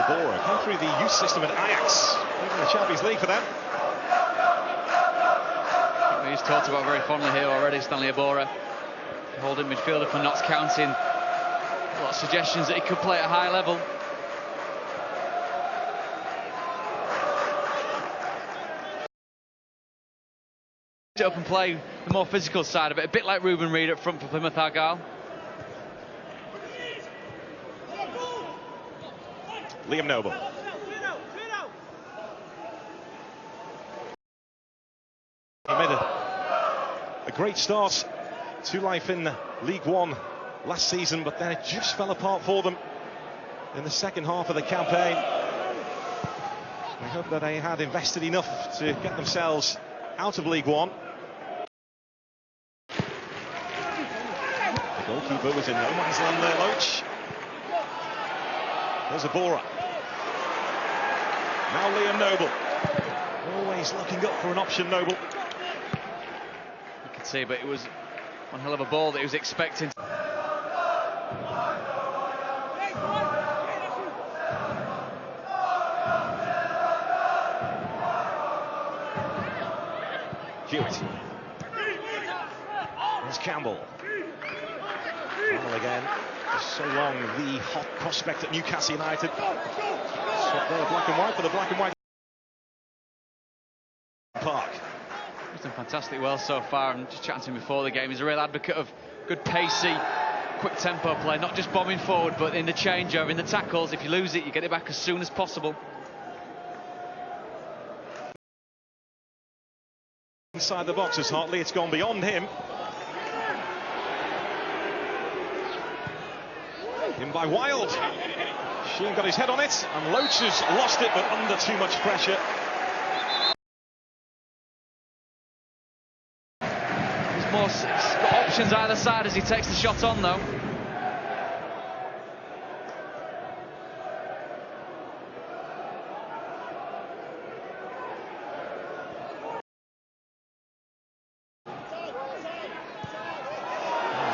Aborah came through the youth system at Ajax, even the Champions League for them. He's talked about very fondly here already, Stanley Aborah. Holding midfielder for Notts County. A lot of suggestions that he could play at a high level. Open play, the more physical side of it, a bit like Ruben Reid up front for Plymouth Argyle. Liam Noble. He made a great start to life in League One last season, but then it just fell apart for them in the second half of the campaign. We hope that they had invested enough to get themselves out of League One. The goalkeeper was in no man's land there, Loach. There's Aborah. Now Liam Noble. Always looking up for an option, Noble. You can see, but it was one hell of a ball that he was expecting. Hewitt. There's Campbell. Campbell again. For so long, the hot prospect at Newcastle United. Swap there, black and white for the black and white Park. He's done fantastically well so far. I'm just chatting to him before the game. He's a real advocate of good pacey, quick tempo play, not just bombing forward, but in the changeover, in the tackles. If you lose it, you get it back as soon as possible. Inside the box as Hartley, it's gone beyond him. In by Wild. Sheehan got his head on it, and Loach has lost it, but under too much pressure. He's got options either side as he takes the shot on, though.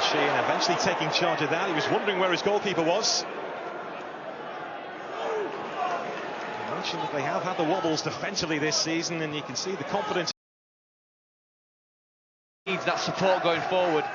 Sheehan eventually taking charge of that. He was wondering where his goalkeeper was. I mentioned that they have had the wobbles defensively this season, and you can see the confidence. Needs that support going forward.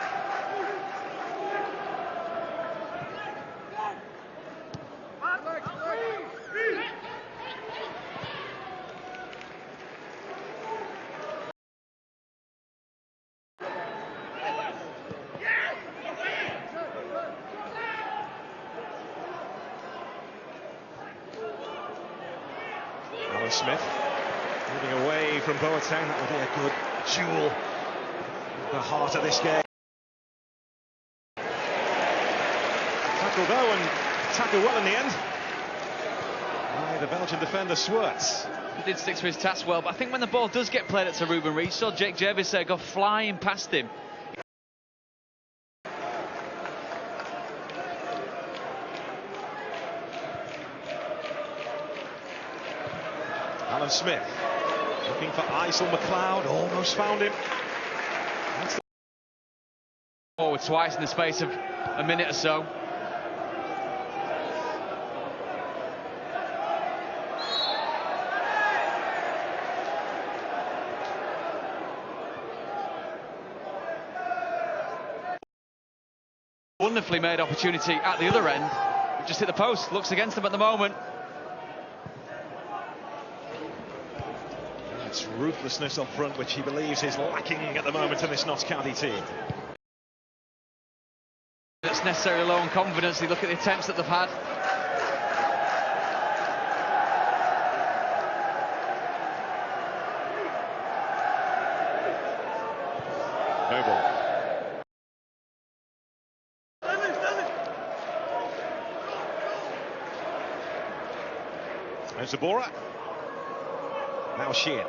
Smith moving away from Boateng. That will be a good jewel at the heart of this game. Tackle though, and tackle well in the end by the Belgian defender Swartz. He did stick to his task well, but I think when the ball does get played at Ruben Reid, saw Jake Jervis there go flying past him. Alan Smith looking for Isel McLeod, almost found him. Forward twice in the space of a minute or so. Wonderfully made opportunity at the other end. Just hit the post, looks against them at the moment. It's ruthlessness up front, which he believes is lacking at the moment in this Notts County team. It's necessarily low on confidence. You look at the attempts that they've had. Noble. There's Aboara. Now Sheehan.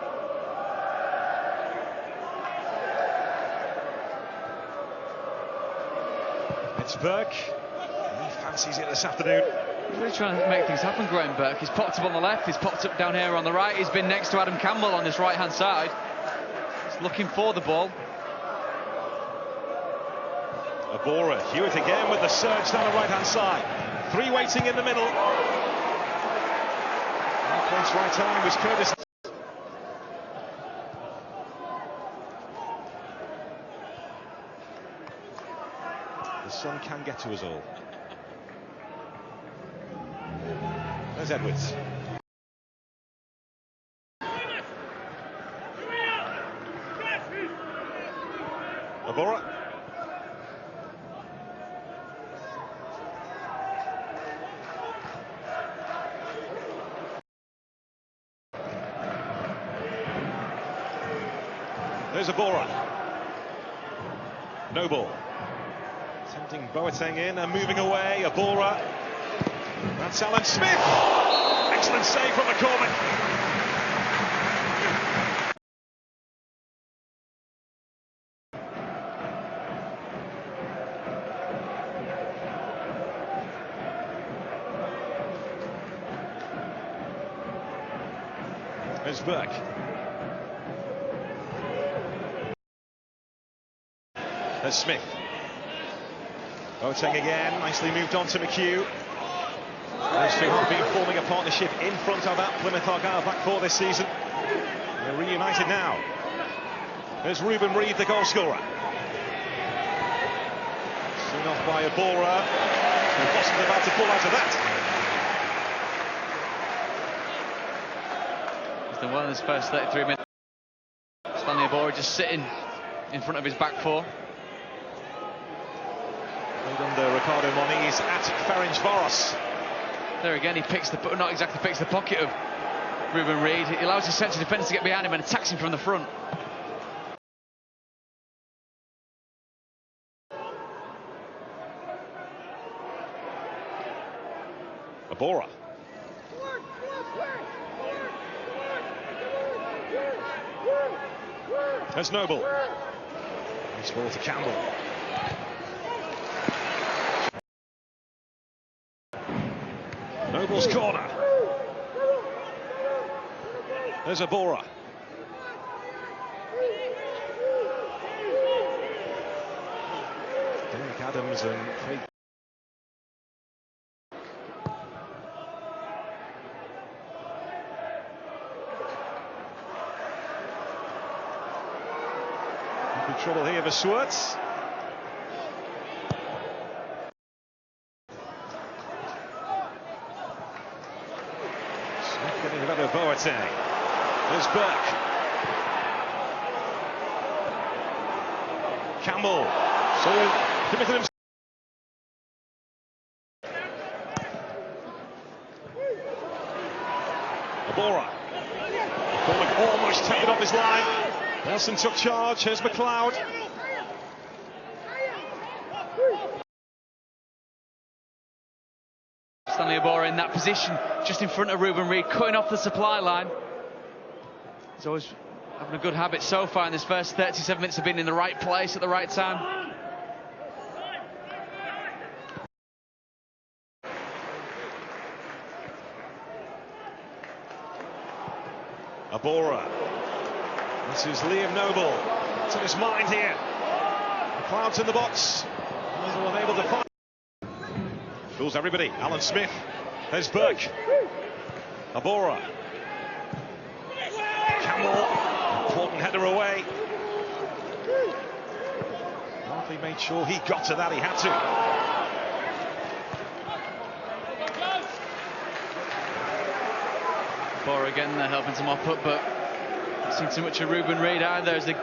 It's Burke. He fancies it this afternoon. He's really trying to make things happen, Graham Burke. He's popped up on the left, he's popped up down here on the right. He's been next to Adam Campbell on this right-hand side. He's looking for the ball. Aboara, Hewitt again with the surge down the right-hand side. Three waiting in the middle. Points right time was Curtis. The sun can get to us all. There's Edwards. Aborah. There's Aborah. No ball. Tempting Boateng in and moving away. Aborah. That's Alan Smith. Excellent save from the corner. There's Burke. There's Smith. Boateng again, nicely moved on to McHugh. Those two have been forming a partnership in front of that Plymouth Argyle back four this season. They're reunited now. There's Ruben Reid, the goal scorer. Seen off by Aboara, who wasn't about to pull out of that. He's done well in his first 33 minutes. Stanley Aboara just sitting in front of his back four. Under Ricardo Moniz at Ferencvaros. There again, he picks the, not exactly picks the pocket of Ruben Reid. He allows his central defender to get behind him and attacks him from the front. Aborah. There's Noble. Nice ball to Campbell. Noble's corner. There's Aborah. Derek Adams and Craig. Could be trouble here for Swartz. Getting rid of Boateng. There's Burke. Campbell. So committed himself. Aboara. Corner almost taken off his line. Nelson took charge. Here's McLeod. Stanley Aboara in that position, just in front of Ruben Reid, cutting off the supply line. He's always having a good habit so far in this first 37 minutes of being in the right place at the right time. Aborah. This is Liam Noble. It's in his mind here. McLeod's in the box. Noble unable to find. Fools everybody. Alan Smith. There's Burke. Aborah. Campbell. Important header away. Hardly made sure he got to that. He had to. Aborah again there helping to mop up, but not seen too much of Ruben Reid either as a.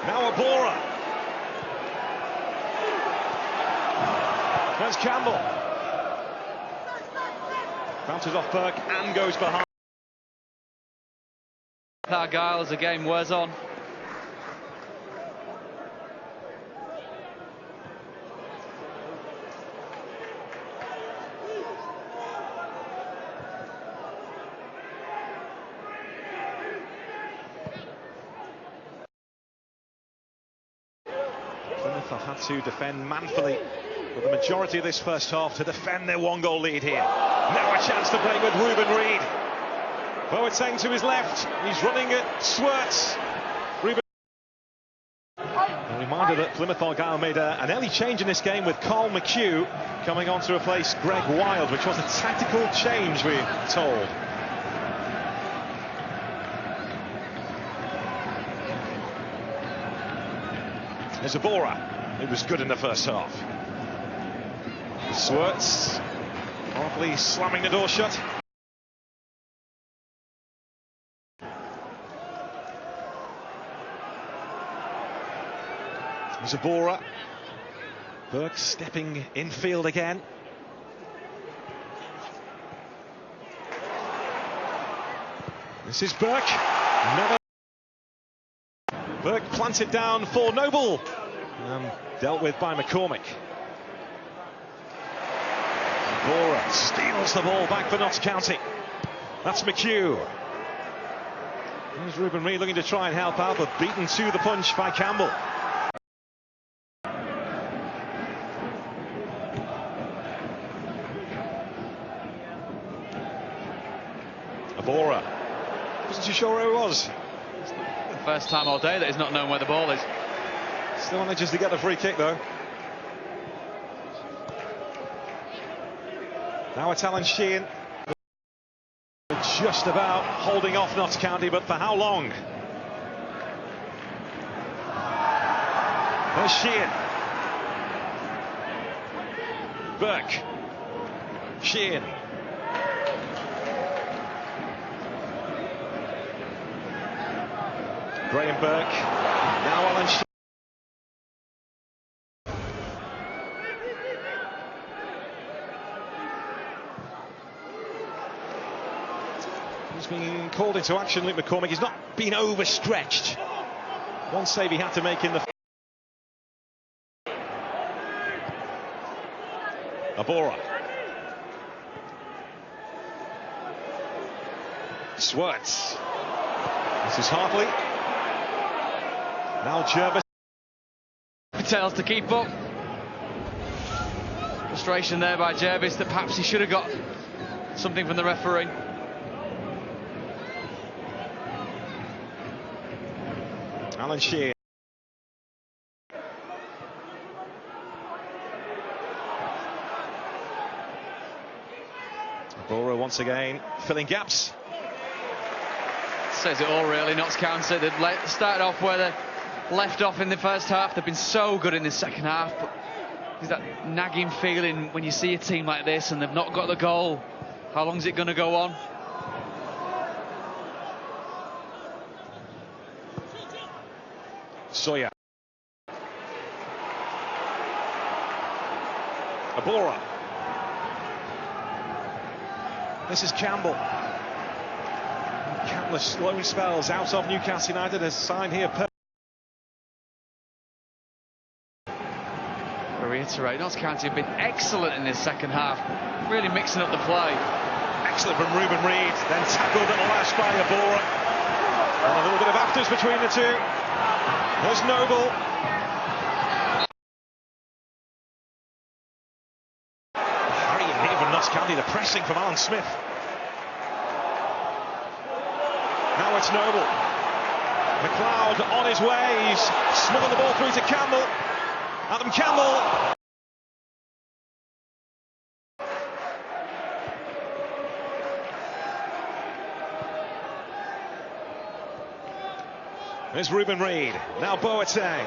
Now Aborah. There's Campbell. Bounces off Burke and goes behind. Argyle as the game wears on. Plymouth have had to defend manfully for the majority of this first half to defend their one-goal lead here. Now a chance to play with Ruben Reid. Boateng to his left. He's running at Swartz. Ruben. Very Reminder that Plymouth Argyle made an early change in this game with Carl McHugh coming on to replace Greg Wild, which was a tactical change, we're told. There's Aboara, who was good in the first half. Swerts, Hartley slamming the door shut. There's Aborah. Burke stepping infield again. This is Burke. Never. Burke planted down for Noble. Dealt with by McCormick. Aborah steals the ball back for Notts County. That's McHugh. There's Ruben Reid looking to try and help out, but beaten to the punch by Campbell. Aborah wasn't too sure where he was. It's the first time all day that he's not known where the ball is. Still manages to get the free kick though. Now it's Alan Sheehan. Just about holding off Notts County, but for how long? There's Sheehan. Burke. Sheehan. Graham Burke. Now Alan Sheehan. He's been called into action, Luke McCormick. He's not been overstretched. One save he had to make in the... Aboara. Swerts. This is Hartley. Now Jervis. Tails to keep up. Frustration there by Jervis that perhaps he should have got something from the referee. Alan Sheehan. Aborah once again filling gaps. Says it all really. Notts County, they've started off where they left off in the first half. They've been so good in the second half, but there's that nagging feeling when you see a team like this and they've not got the goal. How long is it going to go on? Sawyer. Aboara. This is Campbell. Countless loan spells out of Newcastle United has signed here. To reiterate, Notts County have been excellent in this second half, really mixing up the play. Excellent from Ruben Reid, then tackled at the last by Aboara. And a little bit of afters between the two. There's Noble. Harry and even Notts County, the pressing from Alan Smith. Now it's Noble. McLeod on his way. He's smothered the ball through to Campbell. Adam Campbell. There's Ruben Reid. Now Boateng.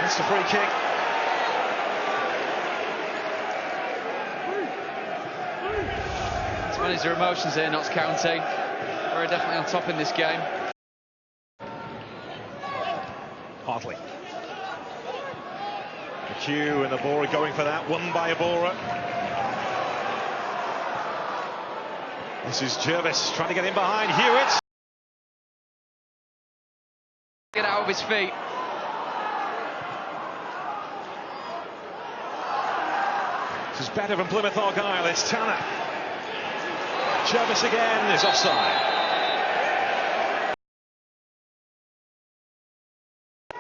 That's the free kick. To manage their emotions here, Notts County. Very definitely on top in this game. Hartley. McHugh and Aborah going for that. Won by Aborah. This is Jervis trying to get in behind Hewitt. Get out of his feet. This is better from Plymouth Argyle. It's Tanner. Jervis again is offside.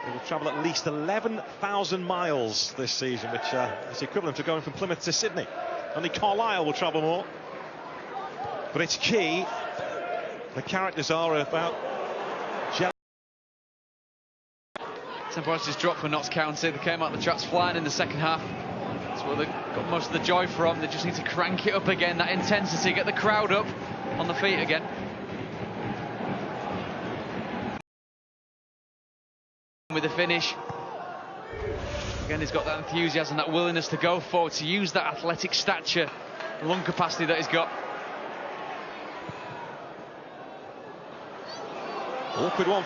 He will travel at least 11,000 miles this season, which is equivalent to going from Plymouth to Sydney. Only Carlisle will travel more. But it's key. The characters are about Temporalities just dropped for Notts County. They came out the traps flying in the second half. That's where they got most of the joy from. They just need to crank it up again, that intensity, get the crowd up on the feet again. With the finish. Again, he's got that enthusiasm, that willingness to go forward, to use that athletic stature, lung capacity that he's got. Awkward one.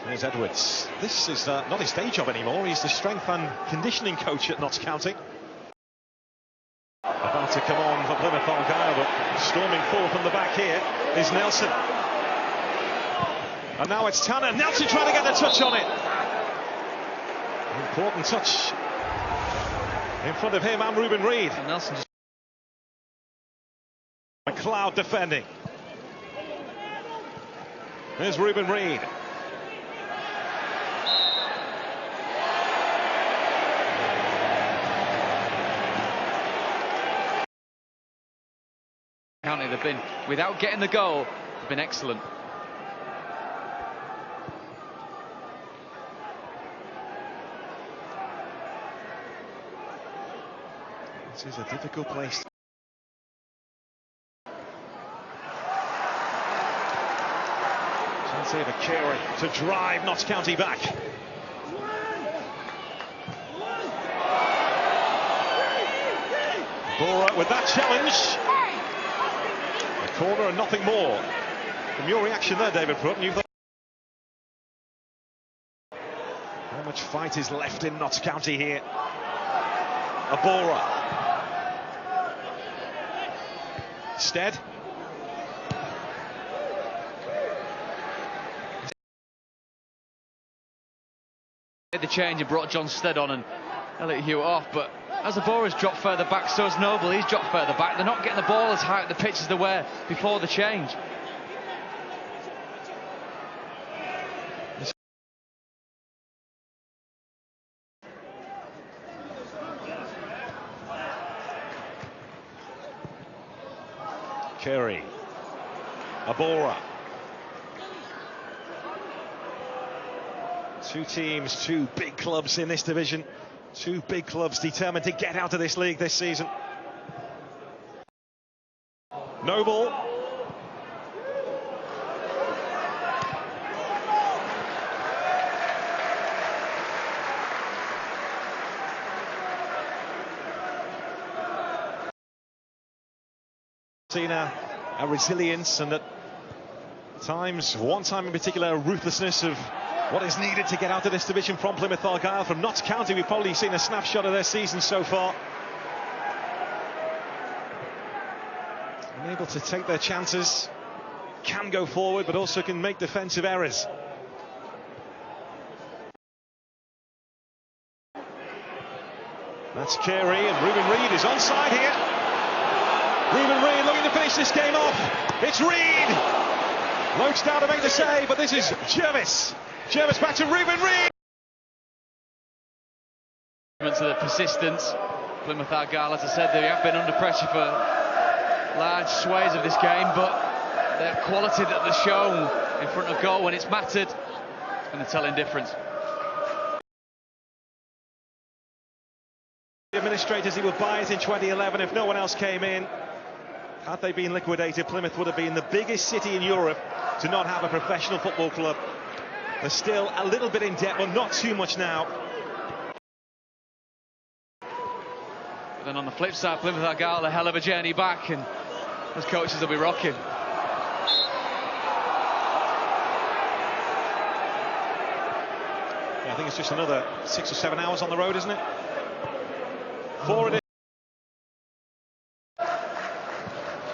Here's Edwards. This is not his day job anymore. He's the strength and conditioning coach at Notts County. About to come on for Plymouth Argyle, but storming forward from the back here is Nelson. And now it's Tanner. Nelson trying to get the touch on it. Important touch in front of him and Ruben Reid. And Nelson just... McLeod defending. There's Ruben Reid. County, they've been, without getting the goal, they've been excellent. This is a difficult place. Chance here for Carey to drive Notts County back. Aboara with that challenge. A corner and nothing more. From your reaction there, David Pruitt, you thought... How much fight is left in Notts County here? Aboara. Stead. The change and brought John Stead on and Elliot Hewitt off, but as Abora's dropped further back, so has Noble. He's dropped further back. They're not getting the ball as high at the pitch as they were before the change. Carey. Aboara. Two teams, two big clubs in this division. Two big clubs determined to get out of this league this season. Noble. Seen a resilience and at times, one time in particular, a ruthlessness of what is needed to get out of this division from Plymouth Argyle. From Notts County, we've probably seen a snapshot of their season so far. Unable to take their chances, can go forward, but also can make defensive errors. That's Carey, and Ruben Reid is onside here. Ruben Reid looking to finish this game off. It's Reid. Loach down to make the save, but this is Jervis. Jervis back to Ruben Reid. To the persistence, Plymouth Argyle, as I said, they have been under pressure for large swathes of this game, but the quality that they've shown in front of goal when it's mattered, it's been a telling difference. The administrators, he would buy it in 2011 if no one else came in. Had they been liquidated, Plymouth would have been the biggest city in Europe to not have a professional football club. They're still a little bit in debt, but not too much now. But then on the flip side, Plymouth Argyle, a hell of a journey back, and those coaches will be rocking. Yeah, I think it's just another 6 or 7 hours on the road, isn't it? 4 it is.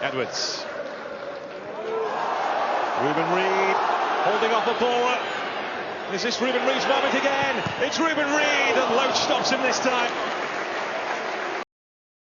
Edwards. Ruben Reid holding off Aboara. Is this Ruben Reid's moment again? It's Ruben Reid, and Loach stops him this time.